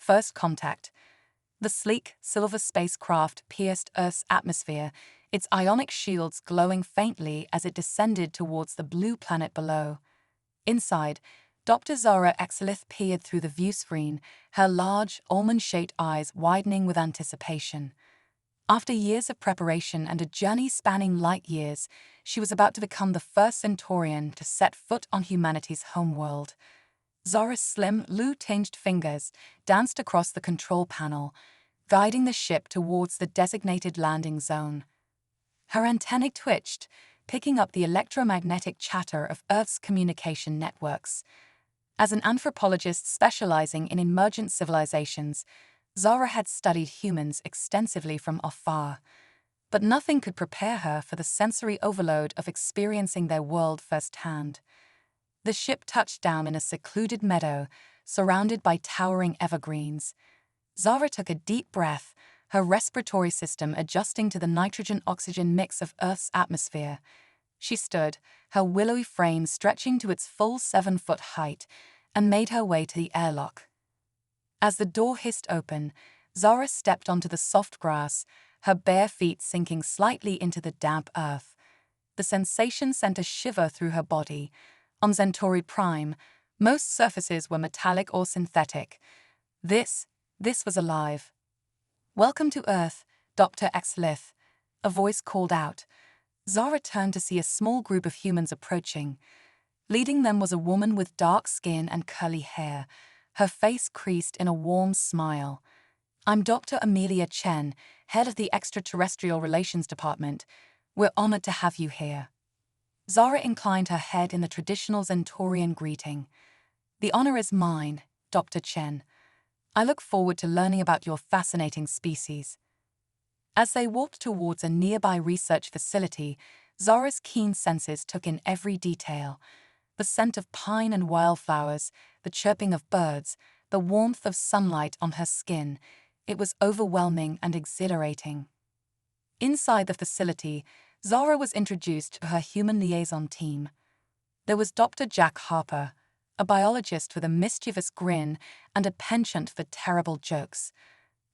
First contact. The sleek, silver spacecraft pierced Earth's atmosphere, its ionic shields glowing faintly as it descended towards the blue planet below. Inside, Dr. Zara Exelith peered through the viewscreen, her large, almond-shaped eyes widening with anticipation. After years of preparation and a journey spanning light years, she was about to become the first Centaurian to set foot on humanity's homeworld. Zara's slim, blue-tinged fingers danced across the control panel, guiding the ship towards the designated landing zone. Her antennae twitched, picking up the electromagnetic chatter of Earth's communication networks. As an anthropologist specializing in emergent civilizations, Zara had studied humans extensively from afar, but nothing could prepare her for the sensory overload of experiencing their world firsthand. The ship touched down in a secluded meadow, surrounded by towering evergreens. Zara took a deep breath, her respiratory system adjusting to the nitrogen-oxygen mix of Earth's atmosphere. She stood, her willowy frame stretching to its full 7-foot height, and made her way to the airlock. As the door hissed open, Zara stepped onto the soft grass, her bare feet sinking slightly into the damp earth. The sensation sent a shiver through her body. On Centauri Prime, most surfaces were metallic or synthetic. This was alive. "Welcome to Earth, Dr. Exelith," a voice called out. Zara turned to see a small group of humans approaching. Leading them was a woman with dark skin and curly hair, her face creased in a warm smile. "I'm Dr. Amelia Chen, head of the Extraterrestrial Relations Department. We're honored to have you here." Zara inclined her head in the traditional Centaurian greeting. "The honor is mine, Dr. Chen. I look forward to learning about your fascinating species." As they walked towards a nearby research facility, Zara's keen senses took in every detail. The scent of pine and wildflowers, the chirping of birds, the warmth of sunlight on her skin. It was overwhelming and exhilarating. Inside the facility, Zara was introduced to her human liaison team. There was Dr. Jack Harper, a biologist with a mischievous grin and a penchant for terrible jokes.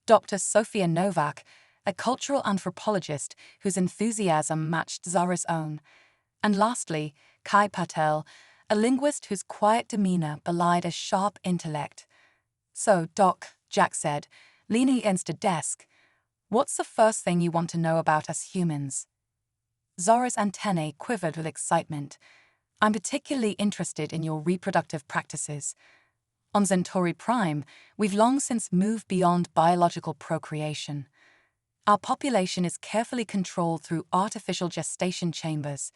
Dr. Sophia Novak, a cultural anthropologist whose enthusiasm matched Zara's own. And lastly, Kai Patel, a linguist whose quiet demeanor belied a sharp intellect. "So, Doc," Jack said, leaning against a desk, "what's the first thing you want to know about us humans?" Zara's antennae quivered with excitement. "I'm particularly interested in your reproductive practices. On Centauri Prime, we've long since moved beyond biological procreation. Our population is carefully controlled through artificial gestation chambers.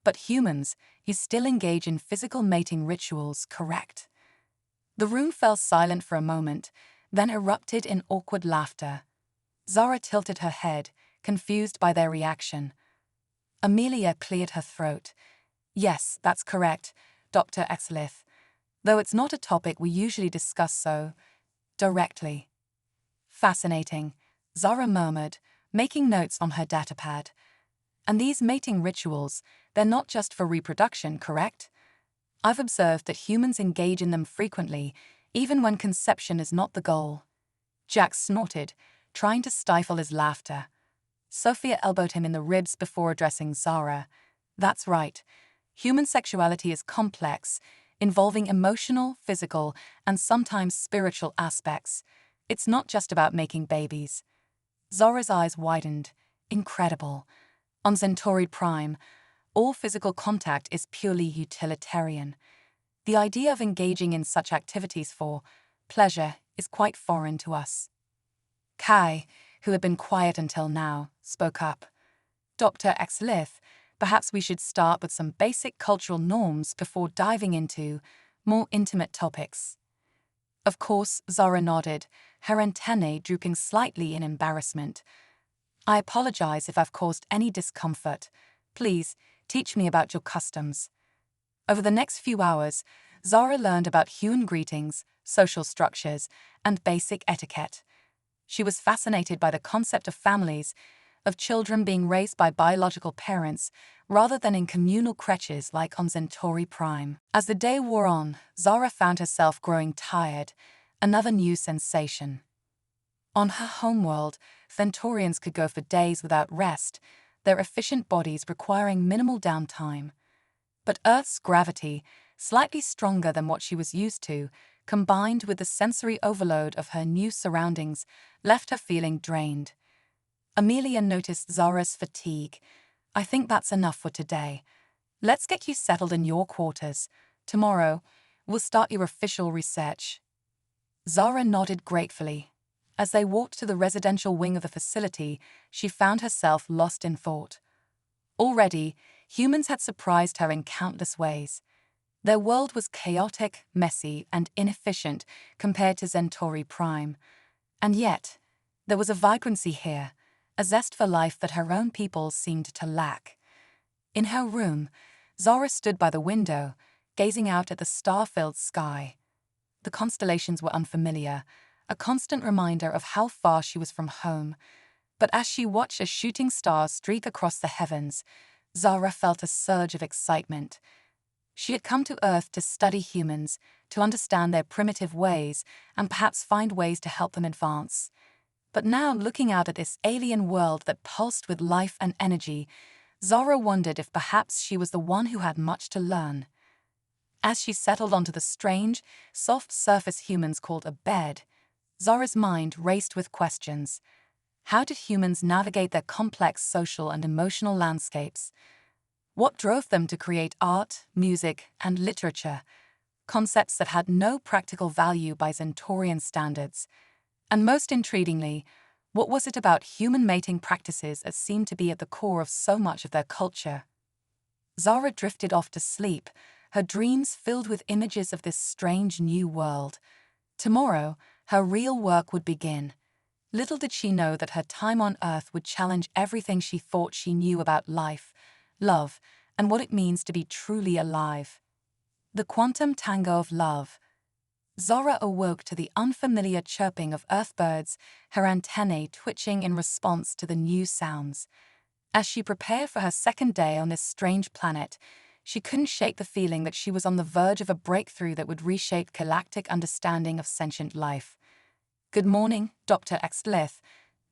But humans, you still engage in physical mating rituals, correct?" The room fell silent for a moment, then erupted in awkward laughter. Zara tilted her head, confused by their reaction. Amelia cleared her throat. "Yes, that's correct, Dr. Exelith, though it's not a topic we usually discuss so directly." "Fascinating," Zara murmured, making notes on her datapad. "And these mating rituals, they're not just for reproduction, correct? I've observed that humans engage in them frequently, even when conception is not the goal." Jack snorted, trying to stifle his laughter. Sophia elbowed him in the ribs before addressing Zara. "That's right. Human sexuality is complex, involving emotional, physical, and sometimes spiritual aspects. It's not just about making babies." Zara's eyes widened. Incredible. On Centauri Prime, all physical contact is purely utilitarian. The idea of engaging in such activities for pleasure is quite foreign to us. Kai, who had been quiet until now, spoke up. "Dr. Exelith, perhaps we should start with some basic cultural norms before diving into more intimate topics." Of course, Zara nodded, her antennae drooping slightly in embarrassment. "I apologize if I've caused any discomfort. Please, teach me about your customs." Over the next few hours, Zara learned about human greetings, social structures, and basic etiquette. She was fascinated by the concept of families, of children being raised by biological parents rather than in communal creches like on Centauri Prime. As the day wore on, Zara found herself growing tired, another new sensation. On her homeworld, Centaurians could go for days without rest, their efficient bodies requiring minimal downtime. But Earth's gravity, slightly stronger than what she was used to, combined with the sensory overload of her new surroundings, left her feeling drained. Amelia noticed Zara's fatigue. "I think that's enough for today. Let's get you settled in your quarters. Tomorrow, we'll start your official research." Zara nodded gratefully. As they walked to the residential wing of the facility, she found herself lost in thought. Already, humans had surprised her in countless ways. Their world was chaotic, messy, and inefficient compared to Centauri Prime. And yet, there was a vibrancy here, a zest for life that her own people seemed to lack. In her room, Zara stood by the window, gazing out at the star-filled sky. The constellations were unfamiliar, a constant reminder of how far she was from home. But as she watched a shooting star streak across the heavens, Zara felt a surge of excitement. She had come to Earth to study humans, to understand their primitive ways, and perhaps find ways to help them advance. But now, looking out at this alien world that pulsed with life and energy, Zara wondered if perhaps she was the one who had much to learn. As she settled onto the strange, soft-surface humans called a bed, Zara's mind raced with questions. How did humans navigate their complex social and emotional landscapes? What drove them to create art, music, and literature, concepts that had no practical value by Centaurian standards? And most intriguingly, what was it about human mating practices that seemed to be at the core of so much of their culture? Zara drifted off to sleep, her dreams filled with images of this strange new world. Tomorrow, her real work would begin. Little did she know that her time on Earth would challenge everything she thought she knew about life, love, and what it means to be truly alive. The quantum tango of love. Zara awoke to the unfamiliar chirping of earthbirds, her antennae twitching in response to the new sounds. As she prepared for her second day on this strange planet, she couldn't shake the feeling that she was on the verge of a breakthrough that would reshape galactic understanding of sentient life. "Good morning, Dr. Exlith,"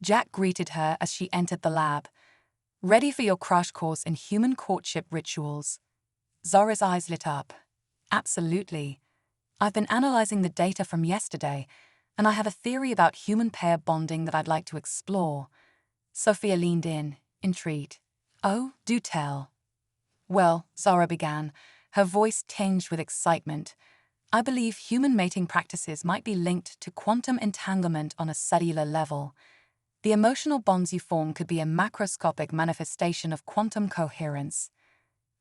Jack greeted her as she entered the lab. "Ready for your crash course in human courtship rituals?" Zara's eyes lit up. "Absolutely. I've been analyzing the data from yesterday, and I have a theory about human pair bonding that I'd like to explore." Sophia leaned in, intrigued. "Oh, do tell." "Well," Zara began, her voice tinged with excitement, "I believe human mating practices might be linked to quantum entanglement on a cellular level. The emotional bonds you form could be a macroscopic manifestation of quantum coherence."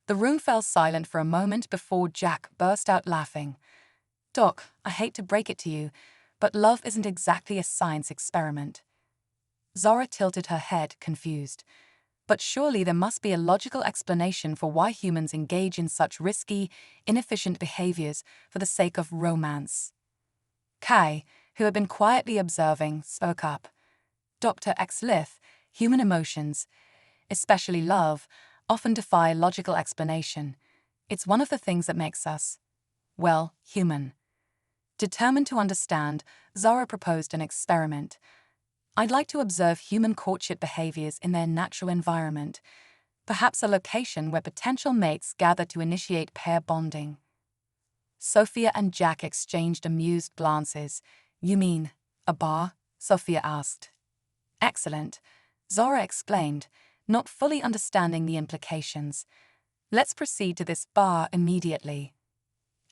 The room fell silent for a moment before Jack burst out laughing. "Doc, I hate to break it to you, but love isn't exactly a science experiment." Zara tilted her head, confused. "But surely there must be a logical explanation for why humans engage in such risky, inefficient behaviors for the sake of romance." Kai, who had been quietly observing, spoke up. "Dr. Exlith, human emotions, especially love, often defy logical explanation. It's one of the things that makes us, well, human." Determined to understand, Zara proposed an experiment. "I'd like to observe human courtship behaviors in their natural environment, perhaps a location where potential mates gather to initiate pair bonding." Sophia and Jack exchanged amused glances. "You mean, a bar?" Sophia asked. "Excellent," Zara exclaimed, not fully understanding the implications. "Let's proceed to this bar immediately."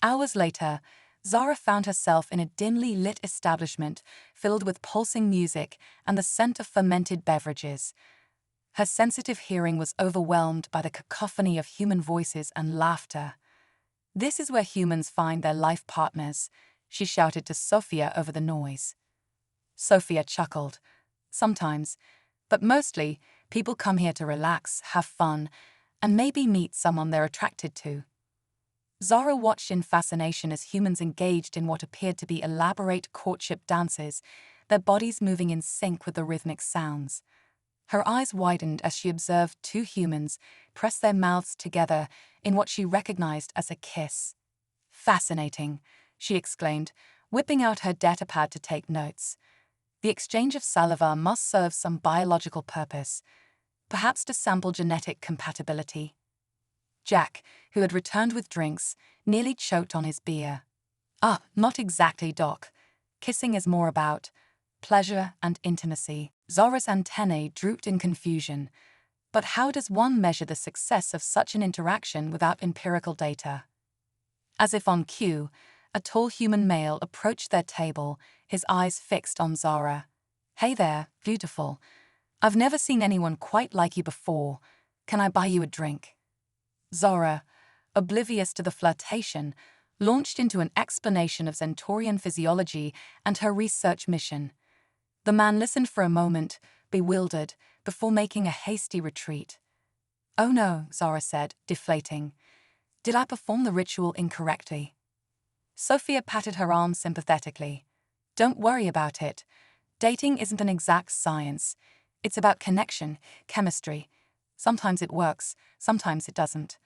Hours later, Zara found herself in a dimly lit establishment filled with pulsing music and the scent of fermented beverages. Her sensitive hearing was overwhelmed by the cacophony of human voices and laughter. "This is where humans find their life partners," she shouted to Sophia over the noise. Sophia chuckled. "Sometimes, but mostly, people come here to relax, have fun, and maybe meet someone they're attracted to." Zara watched in fascination as humans engaged in what appeared to be elaborate courtship dances, their bodies moving in sync with the rhythmic sounds. Her eyes widened as she observed two humans press their mouths together in what she recognized as a kiss. "Fascinating," she exclaimed, whipping out her datapad to take notes. The exchange of saliva must serve some biological purpose, perhaps to sample genetic compatibility. Jack, who had returned with drinks, nearly choked on his beer. Ah, not exactly, Doc. Kissing is more about pleasure and intimacy. Zora's antennae drooped in confusion. But how does one measure the success of such an interaction without empirical data? As if on cue, a tall human male approached their table, his eyes fixed on Zora. "Hey there, beautiful. I've never seen anyone quite like you before. Can I buy you a drink?" Zora, oblivious to the flirtation, launched into an explanation of Centaurian physiology and her research mission. The man listened for a moment, bewildered, before making a hasty retreat. "Oh no," Zora said, deflating. "Did I perform the ritual incorrectly?" Sophia patted her arm sympathetically. "Don't worry about it. Dating isn't an exact science. It's about connection, chemistry. Sometimes it works, sometimes it doesn't."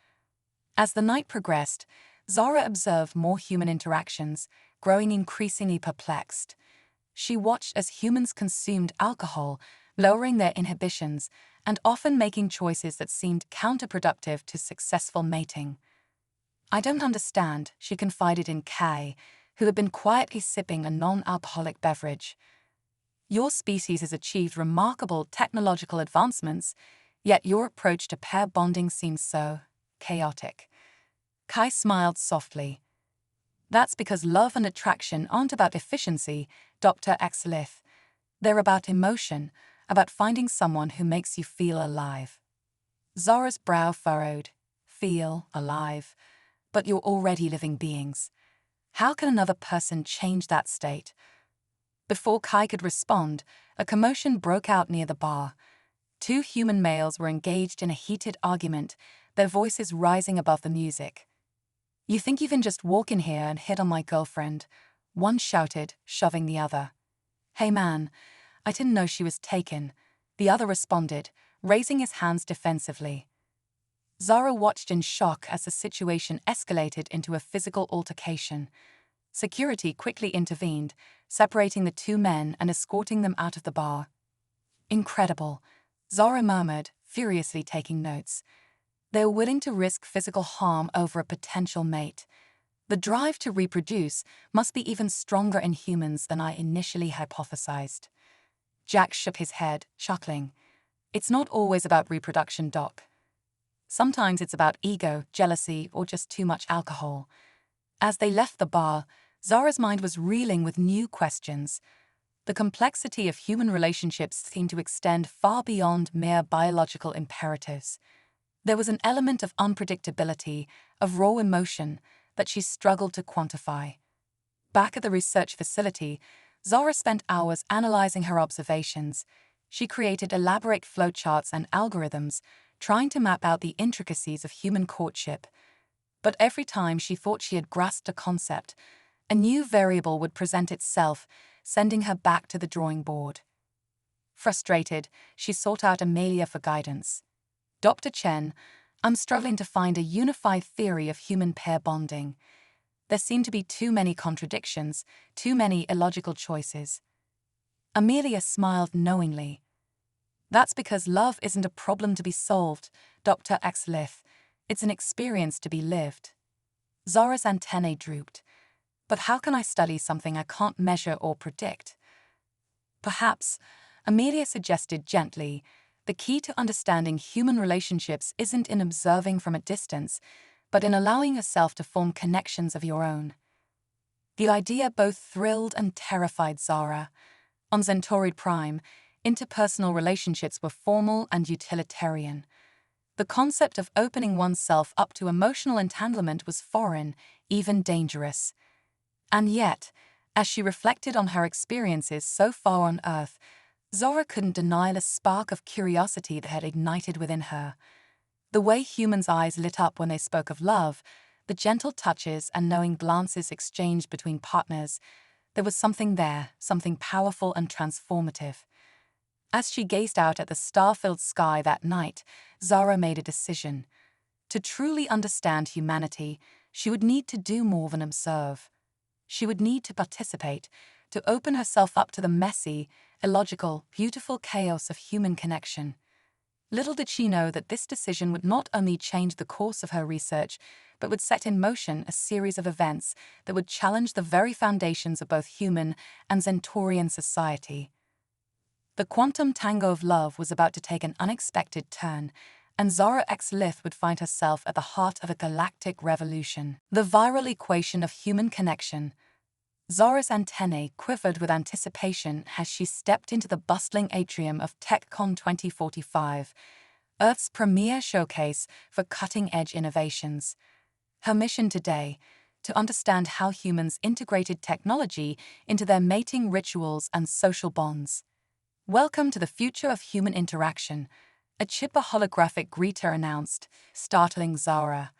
As the night progressed, Zora observed more human interactions, growing increasingly perplexed. She watched as humans consumed alcohol, lowering their inhibitions, and often making choices that seemed counterproductive to successful mating. "I don't understand," she confided in Kay, who had been quietly sipping a non-alcoholic beverage. "Your species has achieved remarkable technological advancements, yet your approach to pair bonding seems so chaotic." Kai smiled softly. "That's because love and attraction aren't about efficiency, Dr. Exelith. They're about emotion, about finding someone who makes you feel alive." Zora's brow furrowed. "Feel alive? But you're already living beings. How can another person change that state?" Before Kai could respond, a commotion broke out near the bar. Two human males were engaged in a heated argument, their voices rising above the music. "You think you can just walk in here and hit on my girlfriend?" one shouted, shoving the other. "Hey man, I didn't know she was taken," the other responded, raising his hands defensively. Zara watched in shock as the situation escalated into a physical altercation. Security quickly intervened, separating the two men and escorting them out of the bar. "Incredible," Zara murmured, furiously taking notes. They were willing to risk physical harm over a potential mate. The drive to reproduce must be even stronger in humans than I initially hypothesized. Jack shook his head, chuckling. "It's not always about reproduction, Doc. Sometimes it's about ego, jealousy, or just too much alcohol." As they left the bar, Zara's mind was reeling with new questions. The complexity of human relationships seemed to extend far beyond mere biological imperatives. There was an element of unpredictability, of raw emotion, that she struggled to quantify. Back at the research facility, Zara spent hours analyzing her observations. She created elaborate flowcharts and algorithms, trying to map out the intricacies of human courtship. But every time she thought she had grasped a concept, a new variable would present itself, sending her back to the drawing board. Frustrated, she sought out Amelia for guidance. "Dr. Chen, I'm struggling to find a unified theory of human pair bonding. There seem to be too many contradictions, too many illogical choices." Amelia smiled knowingly. "That's because love isn't a problem to be solved, Dr. Exelith. It's an experience to be lived." Zora's antennae drooped. "But how can I study something I can't measure or predict?" "Perhaps," Amelia suggested gently, "the key to understanding human relationships isn't in observing from a distance, but in allowing yourself to form connections of your own." The idea both thrilled and terrified Zara. On Zentaurid Prime, interpersonal relationships were formal and utilitarian. The concept of opening oneself up to emotional entanglement was foreign, even dangerous. And yet, as she reflected on her experiences so far on Earth, Zora couldn't deny the spark of curiosity that had ignited within her. The way humans' eyes lit up when they spoke of love, the gentle touches and knowing glances exchanged between partners, there was something there, something powerful and transformative. As she gazed out at the star-filled sky that night, Zara made a decision. To truly understand humanity, she would need to do more than observe. she would need to participate, to open herself up to the messy, illogical, beautiful chaos of human connection. Little did she know that this decision would not only change the course of her research, but would set in motion a series of events that would challenge the very foundations of both human and Centaurian society. The quantum tango of love was about to take an unexpected turn, and Zara X. Lith would find herself at the heart of a galactic revolution. The viral equation of human connection. Zara's antennae quivered with anticipation as she stepped into the bustling atrium of TechCon 2045, Earth's premier showcase for cutting-edge innovations. Her mission today, to understand how humans integrated technology into their mating rituals and social bonds. Welcome to the future of human interaction, a chipper holographic greeter announced, startling Zara.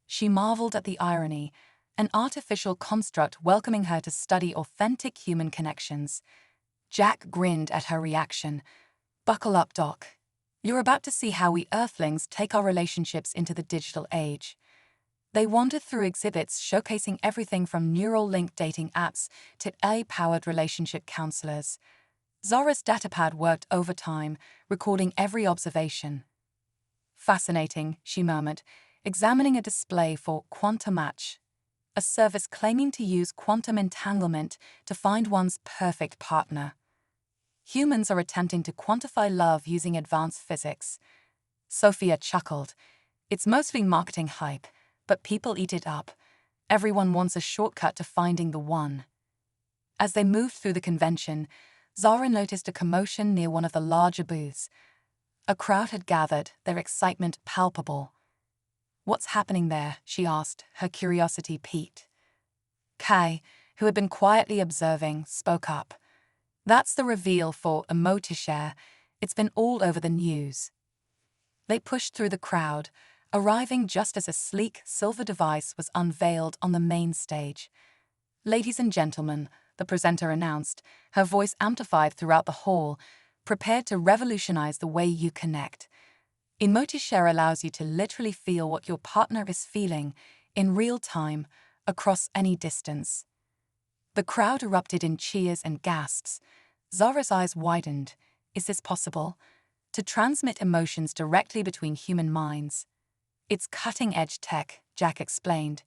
She marveled at the irony, an artificial construct welcoming her to study authentic human connections. Jack grinned at her reaction. Buckle up, Doc. You're about to see how we Earthlings take our relationships into the digital age. They wandered through exhibits showcasing everything from neural link dating apps to AI-powered relationship counselors. Zara's datapad worked overtime, recording every observation. Fascinating, she murmured, examining a display for Quantum Match, a service claiming to use quantum entanglement to find one's perfect partner. Humans are attempting to quantify love using advanced physics. Sophia chuckled. It's mostly marketing hype, but people eat it up. Everyone wants a shortcut to finding the one. As they moved through the convention, Zara noticed a commotion near one of the larger booths. A crowd had gathered, their excitement palpable. "What's happening there?" she asked, her curiosity piqued. Kai, who had been quietly observing, spoke up. "That's the reveal for Emoticare. It's been all over the news." They pushed through the crowd, arriving just as a sleek silver device was unveiled on the main stage. "Ladies and gentlemen," the presenter announced, her voice amplified throughout the hall, prepared to revolutionize the way you connect. Emoticare allows you to literally feel what your partner is feeling in real time, across any distance. The crowd erupted in cheers and gasps. Zara's eyes widened. Is this possible? To transmit emotions directly between human minds. It's cutting-edge tech, Jack explained.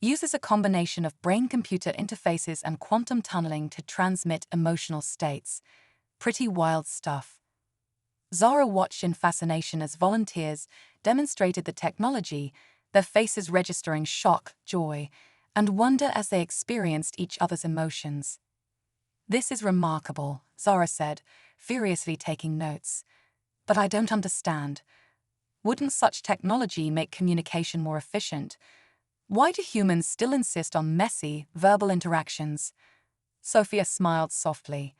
Uses a combination of brain-computer interfaces and quantum tunneling to transmit emotional states. Pretty wild stuff. Zara watched in fascination as volunteers demonstrated the technology, their faces registering shock, joy, and wonder as they experienced each other's emotions. "This is remarkable," Zara said, furiously taking notes. "But I don't understand. Wouldn't such technology make communication more efficient? Why do humans still insist on messy, verbal interactions?" Sophia smiled softly.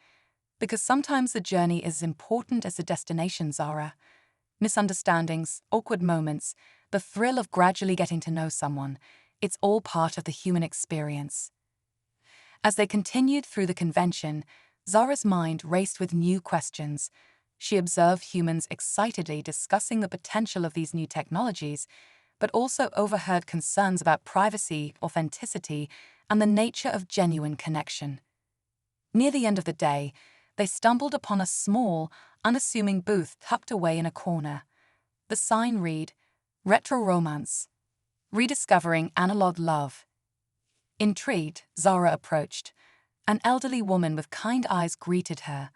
"Because sometimes the journey is as important as the destination, Zara. Misunderstandings, awkward moments, the thrill of gradually getting to know someone, it's all part of the human experience." As they continued through the convention, Zara's mind raced with new questions. She observed humans excitedly discussing the potential of these new technologies, but also overheard concerns about privacy, authenticity, and the nature of genuine connection. Near the end of the day, they stumbled upon a small, unassuming booth tucked away in a corner. The sign read, "Retro Romance. Rediscovering Analog Love." Intrigued, Zara approached. An elderly woman with kind eyes greeted her.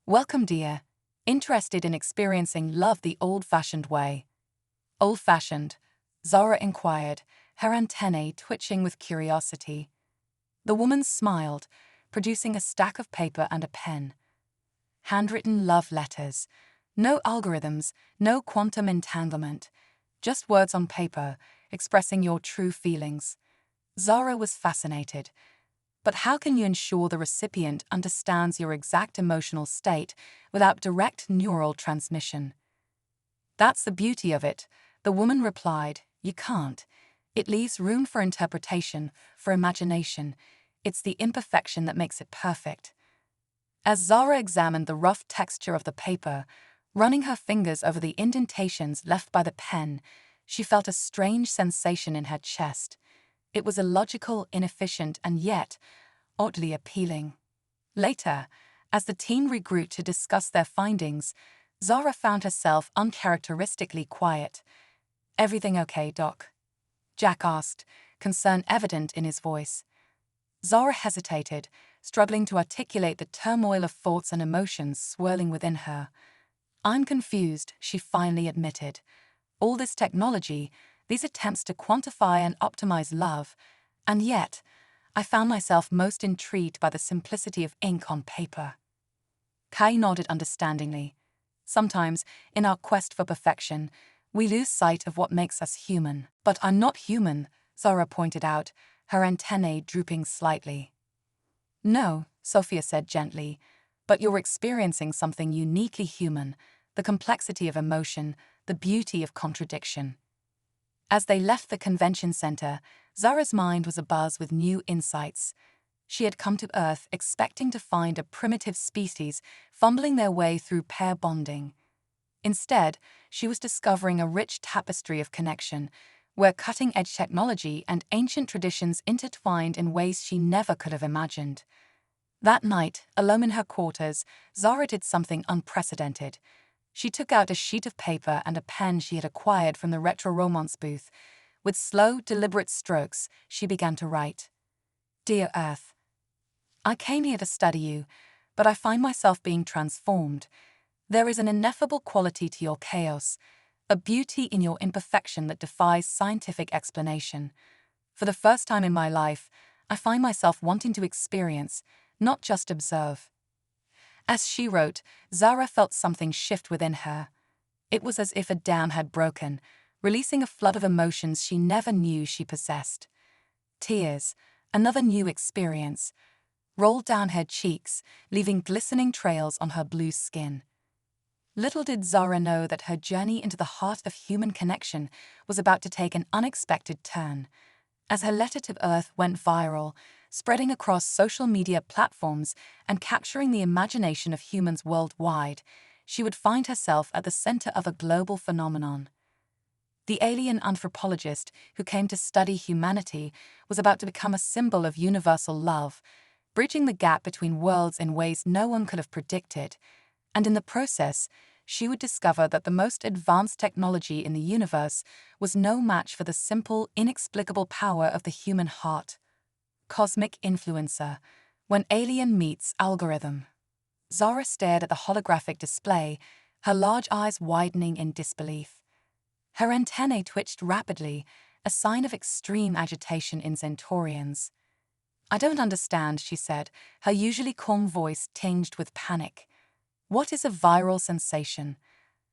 "Welcome, dear. Interested in experiencing love the old-fashioned way?" "Old-fashioned?" Zara inquired, her antennae twitching with curiosity. The woman smiled, producing a stack of paper and a pen. Handwritten love letters. No algorithms, no quantum entanglement. Just words on paper, expressing your true feelings. Zara was fascinated. But how can you ensure the recipient understands your exact emotional state without direct neural transmission? "That's the beauty of it," the woman replied. "You can't. It leaves room for interpretation, for imagination. It's the imperfection that makes it perfect." As Zara examined the rough texture of the paper, running her fingers over the indentations left by the pen, she felt a strange sensation in her chest. It was illogical, inefficient, and yet oddly appealing. Later, as the team regrouped to discuss their findings, Zara found herself uncharacteristically quiet. "Everything okay, Doc?" Jack asked, concern evident in his voice. Zara hesitated, struggling to articulate the turmoil of thoughts and emotions swirling within her. "I'm confused," she finally admitted. "All this technology, these attempts to quantify and optimize love, and yet, I found myself most intrigued by the simplicity of ink on paper." Kai nodded understandingly. Sometimes, in our quest for perfection, we lose sight of what makes us human. "But I'm not human," Zara pointed out, her antennae drooping slightly. "No," Sophia said gently, "but you're experiencing something uniquely human, the complexity of emotion, the beauty of contradiction." As they left the convention center, Zara's mind was abuzz with new insights. She had come to Earth expecting to find a primitive species fumbling their way through pair bonding. Instead, she was discovering a rich tapestry of connection, where cutting-edge technology and ancient traditions intertwined in ways she never could have imagined. That night, alone in her quarters, Zara did something unprecedented. She took out a sheet of paper and a pen she had acquired from the retro romance booth. With slow, deliberate strokes, she began to write. "Dear Earth, I came here to study you, but I find myself being transformed. There is an ineffable quality to your chaos, a beauty in your imperfection that defies scientific explanation. For the first time in my life, I find myself wanting to experience, not just observe." As she wrote, Zara felt something shift within her. It was as if a dam had broken, releasing a flood of emotions she never knew she possessed. Tears, another new experience, rolled down her cheeks, leaving glistening trails on her blue skin. Little did Zara know that her journey into the heart of human connection was about to take an unexpected turn. As her letter to Earth went viral, spreading across social media platforms and capturing the imagination of humans worldwide, she would find herself at the center of a global phenomenon. The alien anthropologist who came to study humanity was about to become a symbol of universal love, bridging the gap between worlds in ways no one could have predicted. And in the process, she would discover that the most advanced technology in the universe was no match for the simple, inexplicable power of the human heart. Cosmic influencer, when alien meets algorithm. Zara stared at the holographic display, her large eyes widening in disbelief. Her antennae twitched rapidly, a sign of extreme agitation in Centaurians. "I don't understand," she said, her usually calm voice tinged with panic. "What is a viral sensation?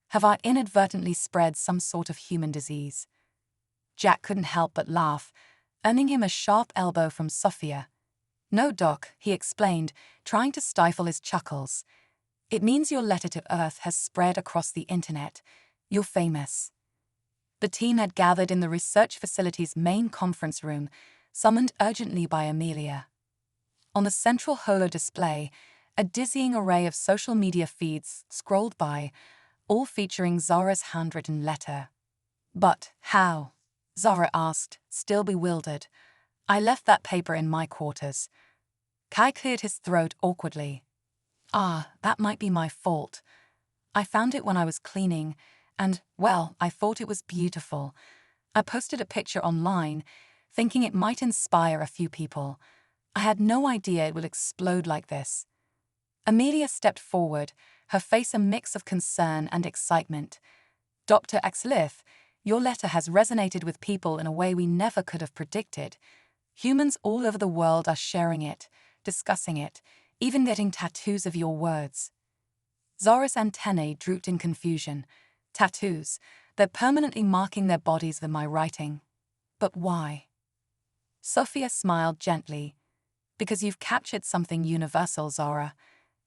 Have I inadvertently spread some sort of human disease?" Jack couldn't help but laugh, earning him a sharp elbow from Sophia. "No, Doc," he explained, trying to stifle his chuckles. "It means your letter to Earth has spread across the internet. You're famous." The team had gathered in the research facility's main conference room, summoned urgently by Amelia. On the central holo display, a dizzying array of social media feeds scrolled by, all featuring Zara's handwritten letter. "But how?" Zara asked, still bewildered. "I left that paper in my quarters." Kai cleared his throat awkwardly. "Ah, that might be my fault. I found it when I was cleaning, and, well, I thought it was beautiful. I posted a picture online, thinking it might inspire a few people. I had no idea it would explode like this." Amelia stepped forward, her face a mix of concern and excitement. "Dr. Axelith, your letter has resonated with people in a way we never could have predicted. Humans all over the world are sharing it, discussing it, even getting tattoos of your words." Zara's antennae drooped in confusion. "Tattoos, they're permanently marking their bodies with my writing. But why?" Sophia smiled gently. "Because you've captured something universal, Zara.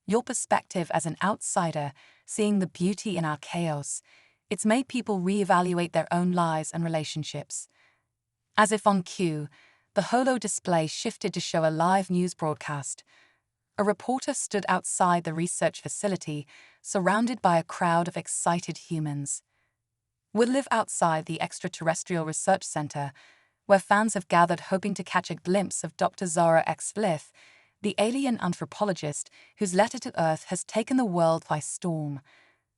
Your perspective as an outsider, seeing the beauty in our chaos, it's made people reevaluate their own lives and relationships." As if on cue, the holo display shifted to show a live news broadcast. A reporter stood outside the research facility, surrounded by a crowd of excited humans. "We live outside the extraterrestrial research center, where fans have gathered hoping to catch a glimpse of Dr. Zara X. Lith, the alien anthropologist whose letter to Earth has taken the world by storm.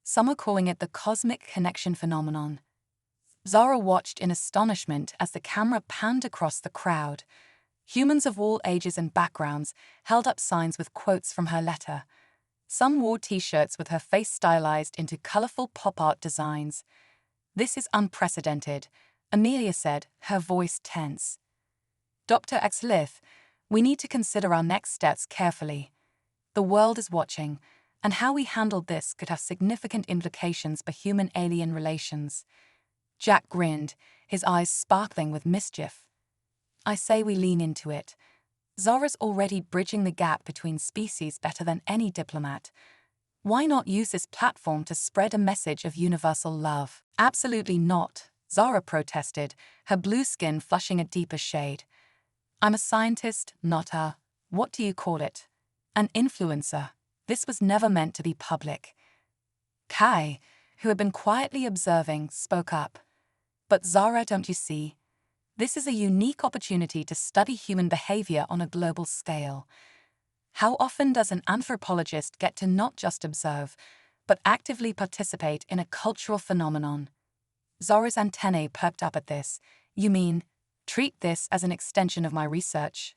Some are calling it the cosmic connection phenomenon. Zara watched in astonishment as the camera panned across the crowd. Humans of all ages and backgrounds held up signs with quotes from her letter. Some wore t-shirts with her face stylized into colorful pop art designs. "This is unprecedented," Amelia said, her voice tense. "Dr. X. Lith, we need to consider our next steps carefully. The world is watching, and how we handle this could have significant implications for human-alien relations." Jack grinned, his eyes sparkling with mischief. "I say we lean into it. Zara's already bridging the gap between species better than any diplomat. Why not use this platform to spread a message of universal love?" "Absolutely not," Zara protested, her blue skin flushing a deeper shade. "I'm a scientist, not a, what do you call it? An influencer. This was never meant to be public." Kai, who had been quietly observing, spoke up. "But Zara, don't you see? This is a unique opportunity to study human behavior on a global scale. How often does an anthropologist get to not just observe, but actively participate in a cultural phenomenon?" Zara's antennae perked up at this. "You mean, treat this as an extension of my research?"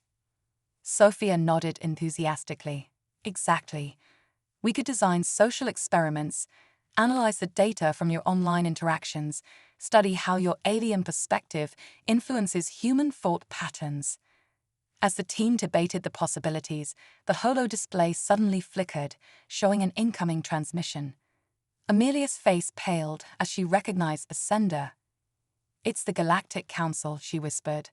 Sophia nodded enthusiastically. "Exactly. We could design social experiments, analyze the data from your online interactions, study how your alien perspective influences human thought patterns." As the team debated the possibilities, the holo display suddenly flickered, showing an incoming transmission. Amelia's face paled as she recognized the sender. "It's the Galactic Council," she whispered.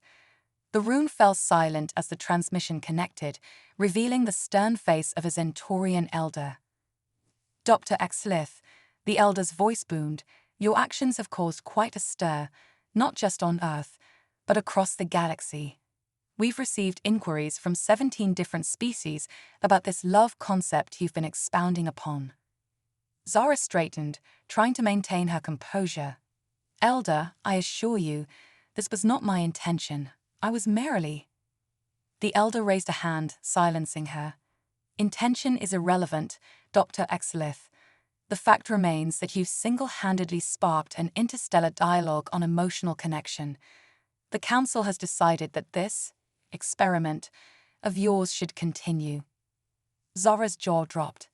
The room fell silent as the transmission connected, revealing the stern face of a Zentorian elder. "Dr. X. Lith," the elder's voice boomed, "your actions have caused quite a stir, not just on Earth, but across the galaxy. We've received inquiries from 17 different species about this love concept you've been expounding upon." Zara straightened, trying to maintain her composure. "Elder, I assure you, this was not my intention. I was merely—" The elder raised a hand, silencing her. "Intention is irrelevant, Dr. X. Lith. The fact remains that you've single-handedly sparked an interstellar dialogue on emotional connection. The Council has decided that this experiment of yours should continue." Zara's jaw dropped.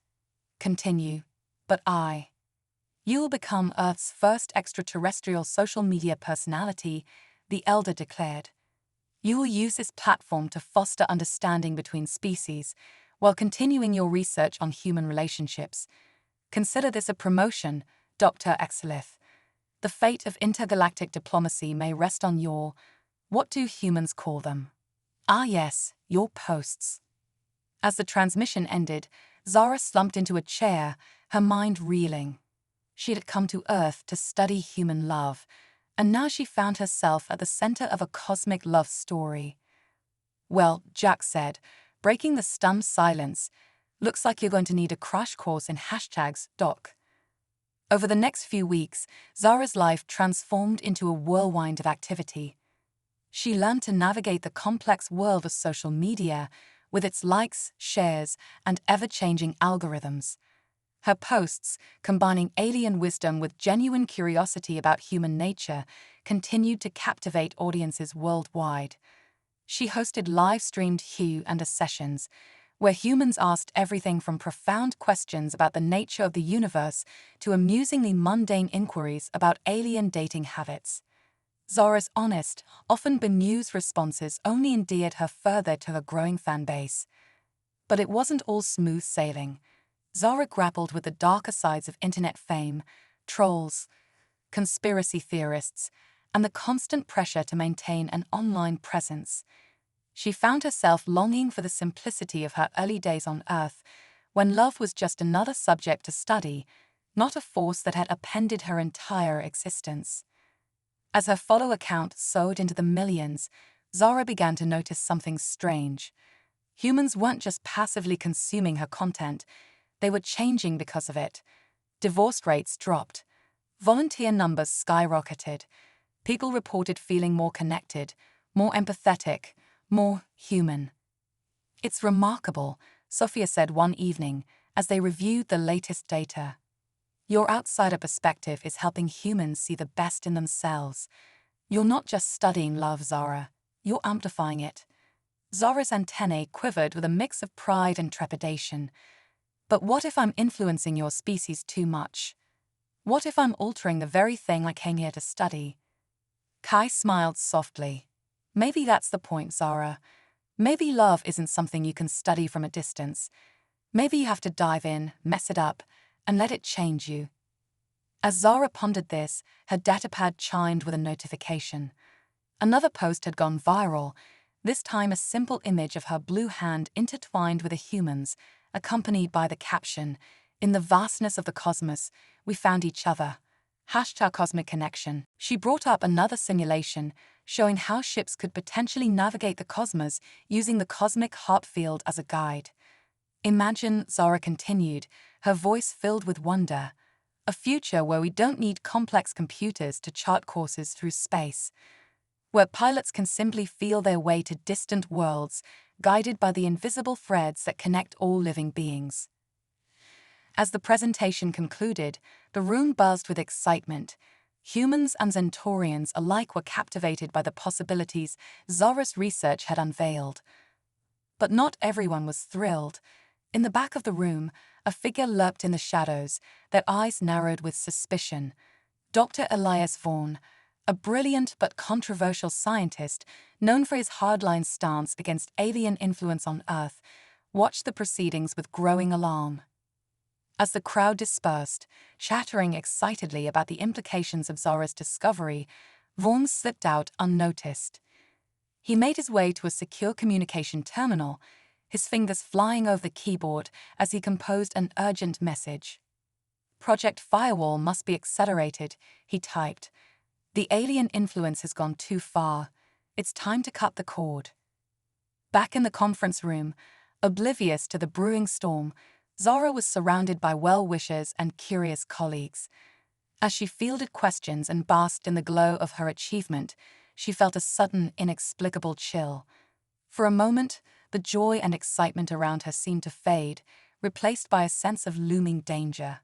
"Continue, but you'll become Earth's first extraterrestrial social media personality," the elder declared. "You will use this platform to foster understanding between species, while continuing your research on human relationships. Consider this a promotion, Dr. X. Lith. The fate of intergalactic diplomacy may rest on your, what do humans call them? Ah yes, your posts." As the transmission ended, Zara slumped into a chair, her mind reeling. She had come to Earth to study human love, and now she found herself at the center of a cosmic love story. "Well," Jack said, breaking the stunned silence, "looks like you're going to need a crash course in hashtags, Doc." Over the next few weeks, Zara's life transformed into a whirlwind of activity. She learned to navigate the complex world of social media, with its likes, shares, and ever-changing algorithms. Her posts, combining alien wisdom with genuine curiosity about human nature, continued to captivate audiences worldwide. She hosted live-streamed Q&A sessions, where humans asked everything from profound questions about the nature of the universe to amusingly mundane inquiries about alien dating habits. Zara's honest, often bemused responses only endeared her further to her growing fan base. But it wasn't all smooth sailing. Zara grappled with the darker sides of internet fame, trolls, conspiracy theorists, and the constant pressure to maintain an online presence. She found herself longing for the simplicity of her early days on Earth, when love was just another subject to study, not a force that had upended her entire existence. As her follow account soared into the millions, Zara began to notice something strange. Humans weren't just passively consuming her content, they were changing because of it. Divorce rates dropped. Volunteer numbers skyrocketed. People reported feeling more connected, more empathetic, more human. It's remarkable, Sophia said one evening as they reviewed the latest data. Your outsider perspective is helping humans see the best in themselves. You're not just studying love, Zara. You're amplifying it. Zara's antennae quivered with a mix of pride and trepidation. But what if I'm influencing your species too much? What if I'm altering the very thing I came here to study? Kai smiled softly. Maybe that's the point, Zara. Maybe love isn't something you can study from a distance. Maybe you have to dive in, mess it up, and let it change you. As Zara pondered this, her datapad chimed with a notification. Another post had gone viral, this time a simple image of her blue hand intertwined with a human's, accompanied by the caption, "In the vastness of the cosmos, we found each other. #cosmic connection." She brought up another simulation, showing how ships could potentially navigate the cosmos using the cosmic heart field as a guide. Imagine, Zara continued, her voice filled with wonder, a future where we don't need complex computers to chart courses through space, where pilots can simply feel their way to distant worlds, guided by the invisible threads that connect all living beings. As the presentation concluded, the room buzzed with excitement. Humans and Centaurians alike were captivated by the possibilities Zara's research had unveiled. But not everyone was thrilled. In the back of the room, a figure lurked in the shadows, their eyes narrowed with suspicion. Dr. Elias Vaughan, a brilliant but controversial scientist known for his hardline stance against alien influence on Earth, watched the proceedings with growing alarm. As the crowd dispersed, chattering excitedly about the implications of Zara's discovery, Vaughan slipped out unnoticed. He made his way to a secure communication terminal, his fingers flying over the keyboard as he composed an urgent message. "Project Firewall must be accelerated," he typed. "The alien influence has gone too far. It's time to cut the cord." Back in the conference room, oblivious to the brewing storm, Zara was surrounded by well-wishers and curious colleagues. As she fielded questions and basked in the glow of her achievement, she felt a sudden, inexplicable chill. For a moment, the joy and excitement around her seemed to fade, replaced by a sense of looming danger.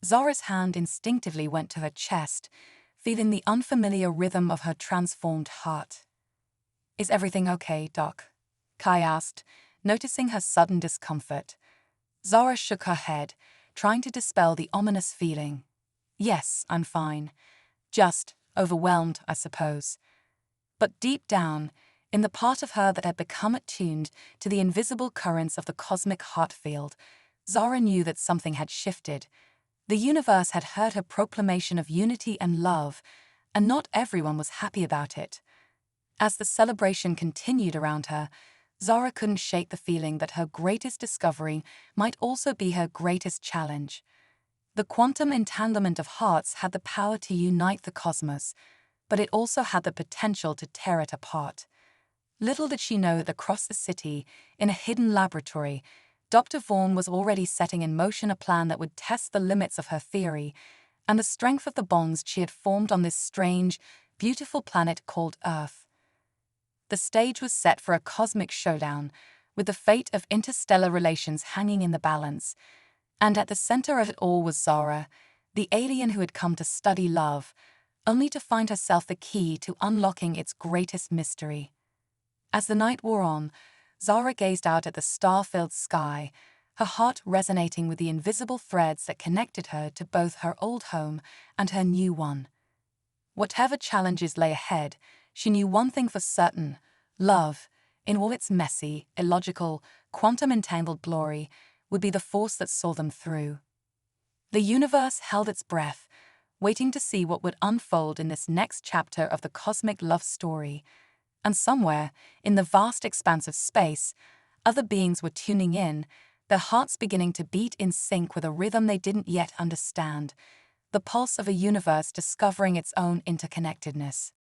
Zara's hand instinctively went to her chest, feeling the unfamiliar rhythm of her transformed heart. "Is everything okay, Doc?" Kai asked, noticing her sudden discomfort. Zara shook her head, trying to dispel the ominous feeling. "Yes, I'm fine. Just overwhelmed, I suppose." But deep down, in the part of her that had become attuned to the invisible currents of the cosmic heart field, Zara knew that something had shifted. The universe had heard her proclamation of unity and love, and not everyone was happy about it. As the celebration continued around her, Zara couldn't shake the feeling that her greatest discovery might also be her greatest challenge. The quantum entanglement of hearts had the power to unite the cosmos, but it also had the potential to tear it apart. Little did she know that across the city, in a hidden laboratory, Dr. Vaughan was already setting in motion a plan that would test the limits of her theory and the strength of the bonds she had formed on this strange, beautiful planet called Earth. The stage was set for a cosmic showdown, with the fate of interstellar relations hanging in the balance, and at the center of it all was Zara, the alien who had come to study love, only to find herself the key to unlocking its greatest mystery. As the night wore on, Zara gazed out at the star-filled sky, her heart resonating with the invisible threads that connected her to both her old home and her new one. Whatever challenges lay ahead, she knew one thing for certain: love, in all its messy, illogical, quantum-entangled glory, would be the force that saw them through. The universe held its breath, waiting to see what would unfold in this next chapter of the cosmic love story. And somewhere, in the vast expanse of space, other beings were tuning in, their hearts beginning to beat in sync with a rhythm they didn't yet understand, the pulse of a universe discovering its own interconnectedness.